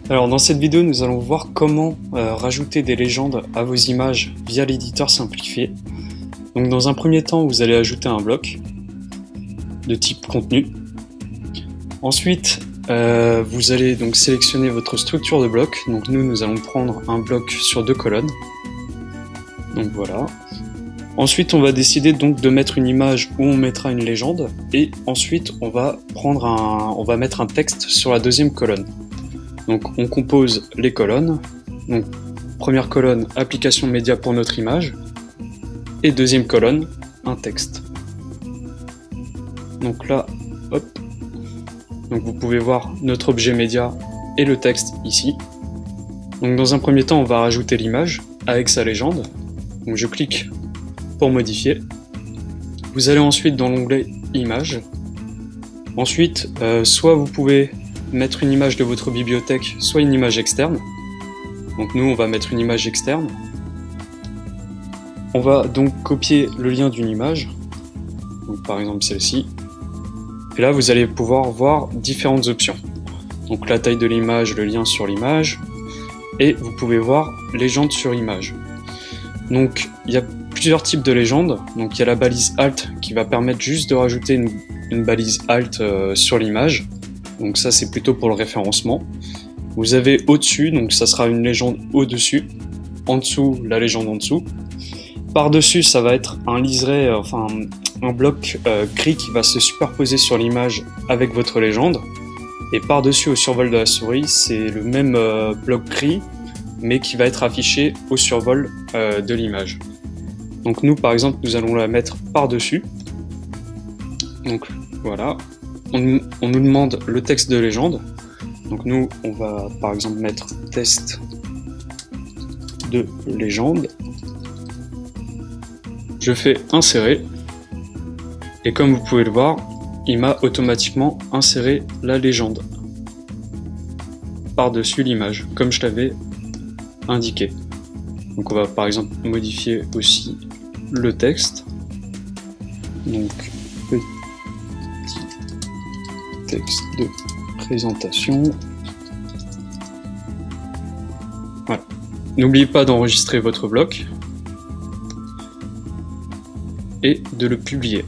Alors dans cette vidéo, nous allons voir comment rajouter des légendes à vos images via l'éditeur simplifié. Donc dans un premier temps, vous allez ajouter un bloc de type contenu. Ensuite, vous allez donc sélectionner votre structure de bloc. Donc nous allons prendre un bloc sur 2 colonnes. Donc voilà. Ensuite, on va décider donc de mettre une image où on mettra une légende, et ensuite on va mettre un texte sur la deuxième colonne. Donc on compose les colonnes. Donc première colonne, application média pour notre image, et deuxième colonne, un texte. Donc là, hop. Donc vous pouvez voir notre objet média et le texte ici. Donc dans un premier temps, on va rajouter l'image avec sa légende. Donc je clique pour modifier. Vous allez ensuite dans l'onglet Images. Ensuite, soit vous pouvez mettre une image de votre bibliothèque, soit une image externe. Donc nous, on va mettre une image externe. On va donc copier le lien d'une image, donc par exemple celle-ci. Et là, vous allez pouvoir voir différentes options. Donc la taille de l'image, le lien sur l'image, et vous pouvez voir légende sur image. Donc il y a plusieurs types de légendes. Donc il y a la balise Alt qui va permettre juste de rajouter une balise Alt sur l'image. Donc ça c'est plutôt pour le référencement. Vous avez au-dessus, donc ça sera une légende au-dessus. En dessous, la légende en dessous. Par-dessus, ça va être un liseré, un bloc gris qui va se superposer sur l'image avec votre légende. Et par-dessus, au survol de la souris, c'est le même bloc gris, mais qui va être affiché au survol de l'image. Donc nous, par exemple, nous allons la mettre par-dessus. Donc voilà. On nous demande le texte de légende. Donc nous, on va par exemple mettre test de légende. Je fais insérer. Et comme vous pouvez le voir, il m'a automatiquement inséré la légende par-dessus l'image, comme je l'avais indiqué. Donc on va par exemple modifier aussi le texte. Donc petit texte de présentation. Voilà. N'oubliez pas d'enregistrer votre bloc et de le publier.